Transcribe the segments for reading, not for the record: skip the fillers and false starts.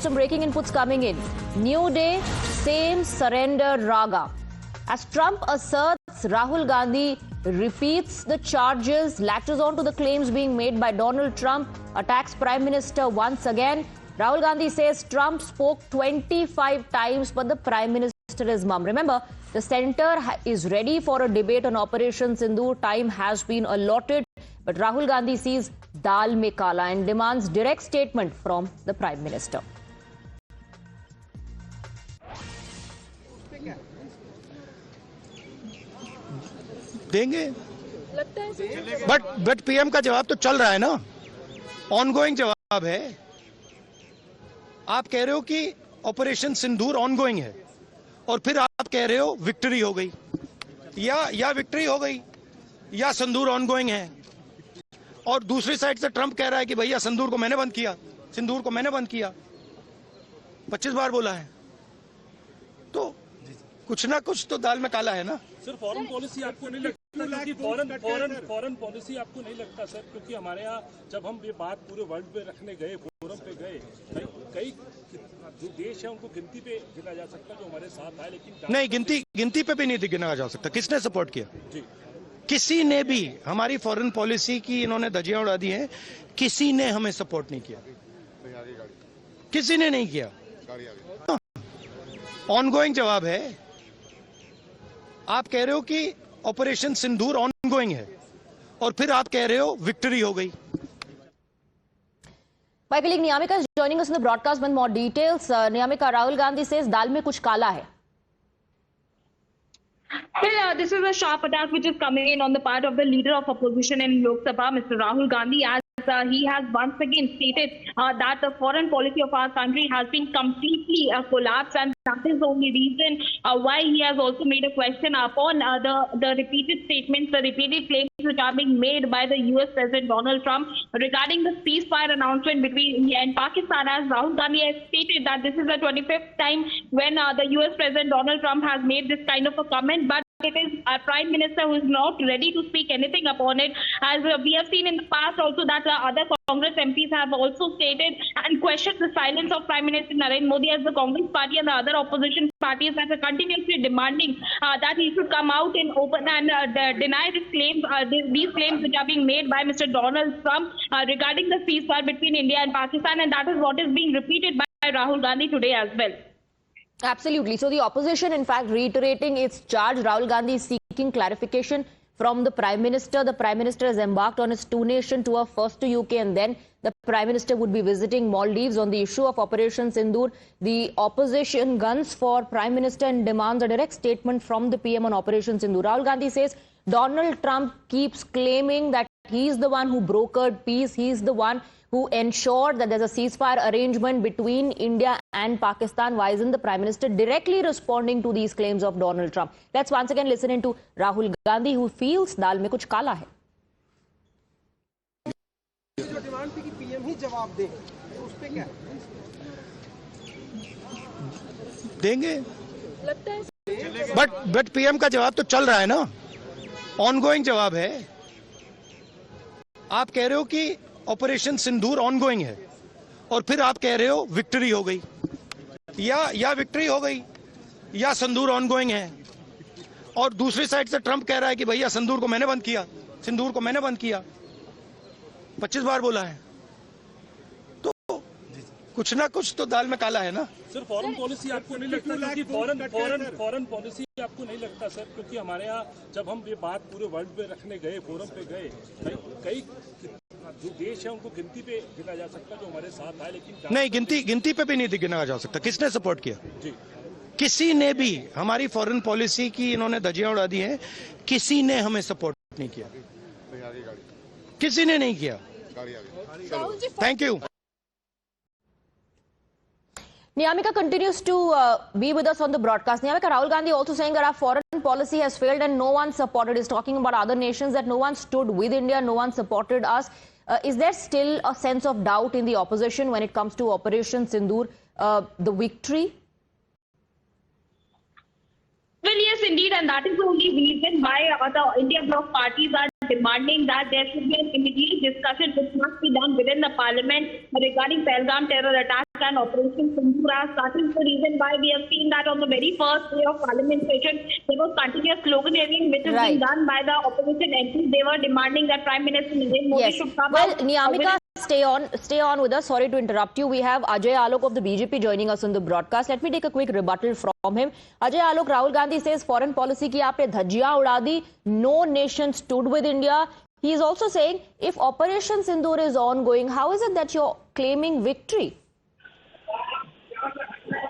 Some breaking inputs coming in. New day, same surrender raga. As Trump asserts, Rahul Gandhi repeats the charges, latches on to the claims being made by Donald Trump, attacks Prime Minister once again. Rahul Gandhi says Trump spoke 25 times, but the Prime Minister is mum. Remember, the centre is ready for a debate on Operation Sindoor. Time has been allotted, but Rahul Gandhi sees dal mein kala and demands direct statement from the Prime Minister. देंगे but PM का जवाब तो चल रहा है ना, ongoing जवाब है। आप कह रहे हो कि ऑपरेशन सिंदूर ऑनगोइंग है और फिर आप कह रहे हो विक्ट्री हो गई, या विक्ट्री हो गई या सिंदूर ऑनगोइंग है। और दूसरी साइड से ट्रंप कह रहा है कि भैया सिंदूर को मैंने बंद किया, सिंदूर को मैंने बंद किया, 25 बार बोला है। तो कुछ ना कुछ तो दाल में काला है ना। सर, फॉरेन पॉलिसी आपको नहीं लगता, क्योंकि फॉरेन पॉलिसी आपको नहीं लगता सर, क्योंकि हमारे यहाँ जब हम ये बात पूरे वर्ल्ड में रखने गए, फोरम पे गए, कई जो देश है उनको गिनती पे गिना जा सकता जो हमारे साथ आए, लेकिन नहीं, गिनती पे भी नहीं गिना जा सकता। किसने सपोर्ट किया? जी, किसी ने भी। हमारी फॉरेन पॉलिसी की इन्होंने धज्जियां उड़ा दी हैं, किसी ने हमें सपोर्ट नहीं किया, किसी ने नहीं किया। ऑनगोइंग जवाब है। आप कह रहे हो कि ऑपरेशन सिंदूर ऑनगोइंग है और फिर आप कह रहे हो विक्ट्री हो गई। My colleague Niyamika is joining us in the broadcast with more details. Niyamika, Rahul Gandhi says दाल में कुछ काला है. Well, this is a sharp attack which is coming in on the part of the leader of opposition in Lok Sabha, Mr. Rahul Gandhi, as he has once again stated that the foreign policy of our country has been completely collapsed, and that is the only reason why he has also made a question upon the repeated statements, the repeated claims which are being made by the US President Donald Trump regarding the ceasefire announcement between India and Pakistan. As Rahul Gandhi has stated that this is the 25th time when the US President Donald Trump has made this kind of a comment, but it is our Prime Minister who is not ready to speak anything upon it. As we have seen in the past also that other Congress MPs have also stated and questioned the silence of Prime Minister Narendra Modi, as the Congress party and the other opposition parties that are continuously demanding that he should come out in open and deny these claims which are being made by Mr. Donald Trump regarding the ceasefire between India and Pakistan, and that is what is being repeated by Rahul Gandhi today as well. Absolutely. So the opposition, in fact, reiterating its charge. Rahul Gandhi is seeking clarification from the Prime Minister. The Prime Minister has embarked on his two-nation tour, first to UK and then the Prime Minister would be visiting Maldives on the issue of Operation Sindoor. The opposition guns for Prime Minister and demands a direct statement from the PM on Operation Sindoor. Rahul Gandhi says Donald Trump keeps claiming that he's the one who brokered peace. He's the one who ensured that there's a ceasefire arrangement between India and Pakistan. Why isn't the Prime Minister directly responding to these claims of Donald Trump? Let's once again listen into Rahul Gandhi, who feels दाल में कुछ काला है. जो demand थी कि PM ही जवाब दे, तो उस पे क्या देंगे? लगता है बट पीएम का जवाब तो चल रहा है ना, ऑनगोइंग जवाब है। आप कह रहे हो कि ऑपरेशन सिंदूर ऑनगोइंग है और फिर आप कह रहे हो विक्ट्री हो गई, या विक्ट्री हो गई या सिंदूर ऑनगोइंग है। और दूसरी साइड से ट्रंप कह रहा है कि भैया सिंदूर को मैंने बंद किया, सिंदूर को मैंने बंद किया, 25 बार बोला है। तो कुछ ना कुछ तो दाल में काला है ना। सर, फॉरेन पॉलिसी आपको नहीं लगता, क्योंकि फॉरेन पॉलिसी आपको नहीं लगता सर, क्योंकि हमारे यहाँ जब हम ये बात पूरे वर्ल्ड में रखने गए, फोरम पे गए, कई जो देश है उनको गिनती पे गिना जा सकता जो हमारे साथ आए, लेकिन नहीं, गिनती पे भी नहीं गिना जा सकता। किसने सपोर्ट किया? जी, किसी ने भी। हमारी फॉरेन पॉलिसी की इन्होंने धज्जियां उड़ा दी हैं, किसी ने हमें सपोर्ट नहीं किया, किसी ने नहीं किया। Thank you. Niyamika continues to be with us on the broadcast. Niyamika, Rahul Gandhi also saying that our foreign policy has failed and no one supported. He's talking about other nations, that no one stood with India, no one supported us. Is there still a sense of doubt in the opposition when it comes to Operation Sindoor, the victory? Well, yes, indeed, and that is the only reason why the India bloc parties are demanding that there should be an immediate discussion which must be done within the parliament regarding Pahalgam terror attack and Operation Sindoor as that is the reason why we have seen that on the very first day of Parliament session, there was continuous sloganeering which is Right. being done by the opposition MPs. They were demanding that Prime Minister Narendra Modi Yes. should come Well, out. Niyamika, stay on with us. Sorry to interrupt you. We have Ajay Alok of the BJP joining us on the broadcast. Let me take a quick rebuttal from him. Ajay Alok, Rahul Gandhi says foreign policy ki aapne dhajjiyan uda di. No nation stood with India. He is also saying if Operation Sindoor is ongoing, how is it that you're claiming victory?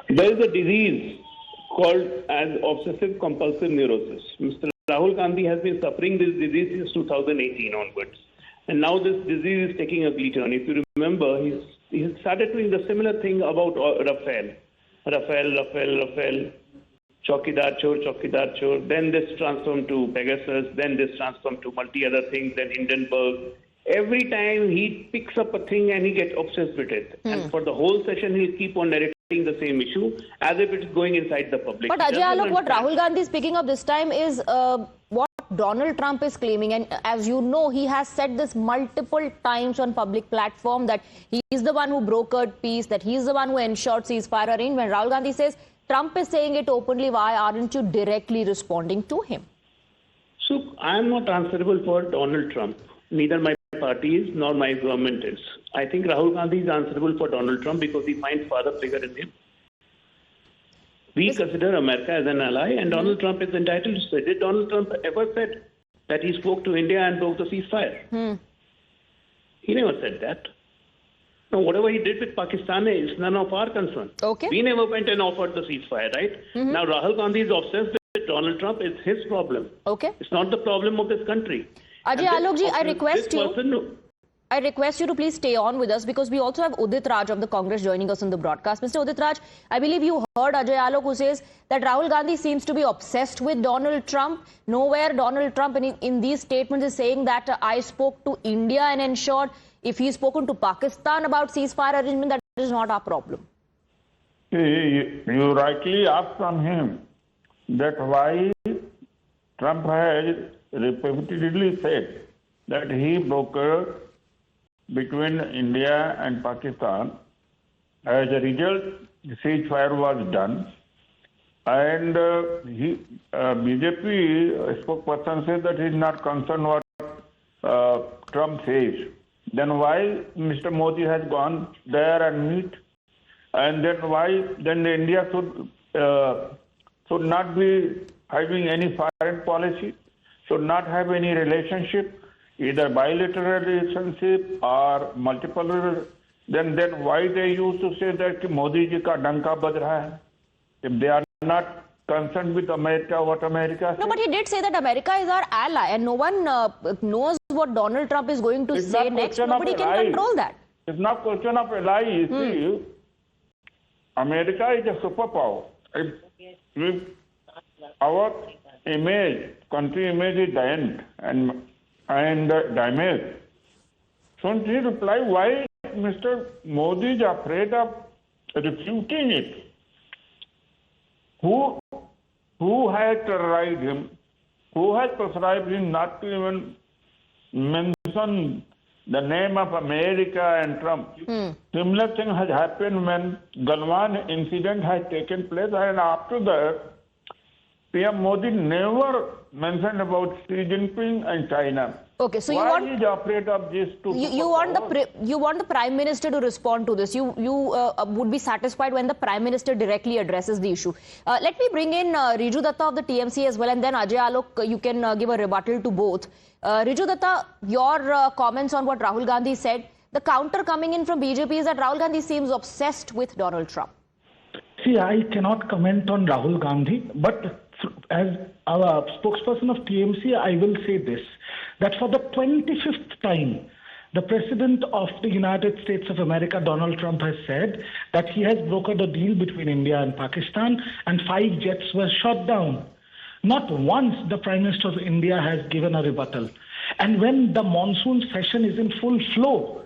There is a disease called as obsessive compulsive neurosis. Mr. Rahul Gandhi has been suffering this disease since 2018 onwards. And now this disease is taking a ugly turn. If you remember, he started doing the similar thing about Rafale. Chaukidar Chor. Then this transformed to Pegasus. Then this transformed to multi other things. Then Hindenburg. Every time he picks up a thing and he gets obsessed with it. And for the whole session, he'll keep on narrating the same issue as if it's going inside the public. But Ajay Alok, what Rahul Gandhi is picking up this time is what Donald Trump is claiming. And as you know, he has said this multiple times on public platform that he is the one who brokered peace, that he is the one who ensured ceasefire arrangement. Rahul Gandhi says Trump is saying it openly. Why aren't you directly responding to him? So I am not answerable for Donald Trump. Neither my party is nor my government is. I think Rahul Gandhi is answerable for Donald Trump because he finds father figure in him. We consider America as an ally and Donald Trump is entitled to say. Did Donald Trump ever said that he spoke to India and broke the ceasefire? He never said that. No, whatever he did with Pakistan is none of our concern. Okay. We never went and offered the ceasefire, right? Now Rahul Gandhi is obsessed with Donald Trump. It's his problem. Okay. It's not the problem of this country. Ajay Alok ji, I request you to please stay on with us because we also have Udit Raj of the Congress joining us on the broadcast. Mr. Udit Raj, I believe you heard Ajay Alok who says that Rahul Gandhi seems to be obsessed with Donald Trump. Nowhere Donald Trump in these statements is saying that I spoke to India and ensured. If he's spoken to Pakistan about ceasefire arrangement, that is not our problem. You rightly asked from him that why Trump has repeatedly said that he brokered between India and Pakistan. As a result, the ceasefire was done. And BJP spokesperson said that he is not concerned what Trump says. Then why Mr. Modi has gone there and meet? And then why then India should not be having any foreign policy, should not have any relationship, either bilateral relationship or multiple. Then why they used to say that Modi ji ka danka baj raha hai? If they are not concerned with America, what America says. No, but he did say that America is our ally and no one knows what Donald Trump is going to say next. Nobody can control that. It's not question of ally. You see, America is a superpower. If our image, country image is damaged and damaged. Shouldn't he reply why Mr. Modi is afraid of refuting it? Who has terrorized him? Who has prescribed him not to even mention the name of America and Trump? Similar thing has happened when Galwan incident has taken place, and after that, PM Modi never mentioned about Xi Jinping and China. Okay, so why is he afraid of these two? You want the Prime Minister to respond to this. You would be satisfied when the Prime Minister directly addresses the issue. Let me bring in Riju Datta of the TMC as well, and then Ajay Alok, you can give a rebuttal to both. Riju Datta, your comments on what Rahul Gandhi said. The counter coming in from BJP is that Rahul Gandhi seems obsessed with Donald Trump. See, I cannot comment on Rahul Gandhi, but as a spokesperson of TMC, I will say this, that for the 25th time, the President of the United States of America, Donald Trump, has said that he has brokered a deal between India and Pakistan and 5 jets were shot down. Not once the Prime Minister of India has given a rebuttal. And when the monsoon session is in full flow,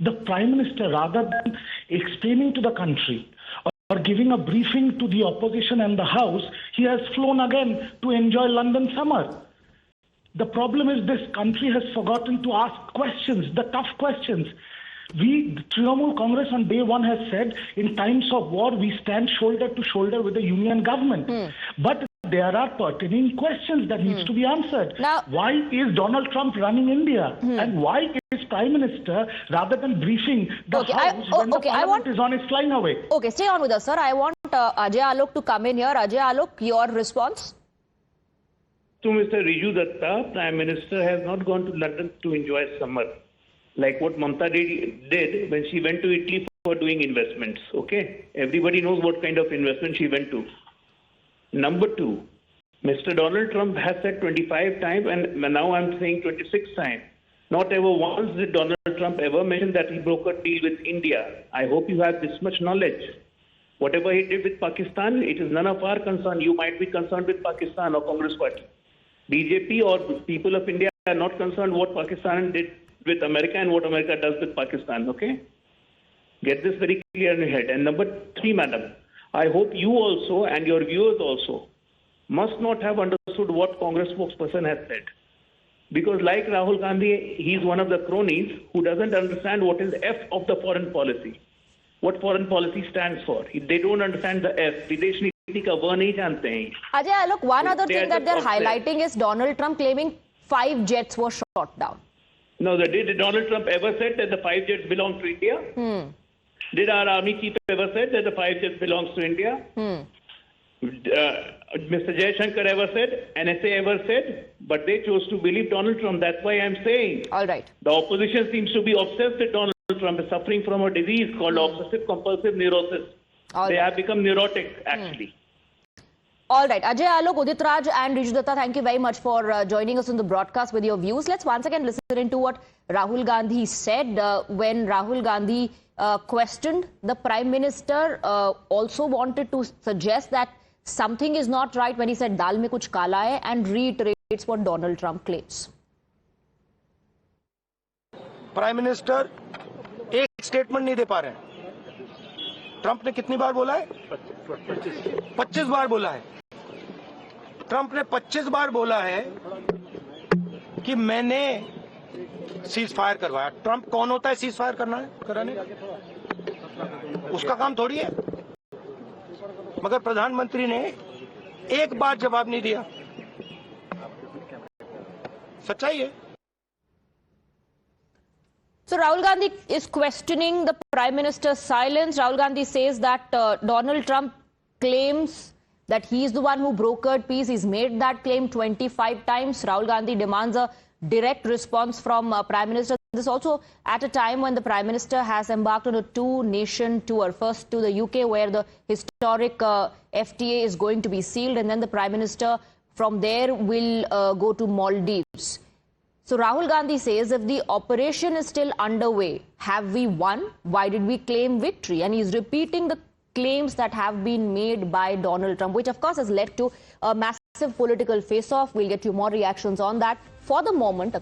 the Prime Minister, rather than explaining to the country or giving a briefing to the opposition and the House, he has flown again to enjoy London summer. The problem is this country has forgotten to ask questions, the tough questions. We, Trinamool Congress on day one has said, in times of war, we stand shoulder to shoulder with the union government. But there are pertinent questions that needs to be answered. Now- Why is Donald Trump running India? And why is Prime Minister, rather than briefing the Okay, House when the Parliament is on its flying away? Okay, stay on with us, sir. I want Ajay Alok to come in here. Ajay Alok, your response? To Mr. Riju Datta, Prime Minister has not gone to London to enjoy summer, like what Mamta did when she went to Italy for doing investments. Okay, everybody knows what kind of investment she went to. Number two, Mr. Donald Trump has said 25 times, and now I'm saying 26 times. Not ever once did Donald Trump ever mention that he broke a deal with India. I hope you have this much knowledge. Whatever he did with Pakistan, it is none of our concern. You might be concerned with Pakistan or Congress Party. BJP or people of India are not concerned what Pakistan did with America and what America does with Pakistan, okay? Get this very clear in your head. And number three, madam, I hope you also and your viewers also must not have understood what Congress spokesperson has said. Because like Rahul Gandhi, he's one of the cronies who doesn't understand what is F of the foreign policy. What foreign policy stands for. They don't understand the F. विदेश नीति का वो नहीं जानते हैं. Ajay Alok, one other They thing are that they're just obsessed. highlighting is Donald Trump claiming 5 jets were shot down. No, did Donald Trump ever said that the 5 jets belong to India? Did our army chief ever said that the 5 jets belongs to India? Mr. Jaishankar ever said? NSA ever said? But they chose to believe Donald Trump. That's why I'm saying All right. the opposition seems to be obsessed with Donald Trump is suffering from a disease called obsessive compulsive neurosis. All They right. have become neurotic, actually. All right. Ajay Alok, Udit Raj and Riju Datta, thank you very much for joining us on the broadcast with your views. Let's once again listen into what Rahul Gandhi said when Rahul Gandhi questioned the Prime Minister, also wanted to suggest that something is not right when he said dal mein kuch kala hai, and reiterates what Donald Trump claims. Prime minister एक statement नहीं दे पा रहे हैं. Trump ने कितनी बार बोला है? 25 बार बोला है. ट्रंप ने 25 बार बोला है कि मैंने सीज फायर करवाया. ट्रंप कौन होता है सीज फायर कराने? उसका काम थोड़ी है. मगर प्रधानमंत्री ने एक बार जवाब नहीं दिया. सच्चाई है. So Rahul Gandhi is questioning the Prime Minister's silence. Rahul Gandhi says that Donald Trump claims that he is the one who brokered peace. He's made that claim 25 times. Rahul Gandhi demands a direct response from Prime Minister. This also at a time when the Prime Minister has embarked on a 2-nation tour. First to the UK, where the historic FTA is going to be sealed, and then the Prime Minister from there will go to Maldives. So Rahul Gandhi says, if the operation is still underway, have we won? Why did we claim victory? And he's repeating the claims that have been made by Donald Trump, which of course has led to a massive political face-off. We'll get you more reactions on that. For the moment,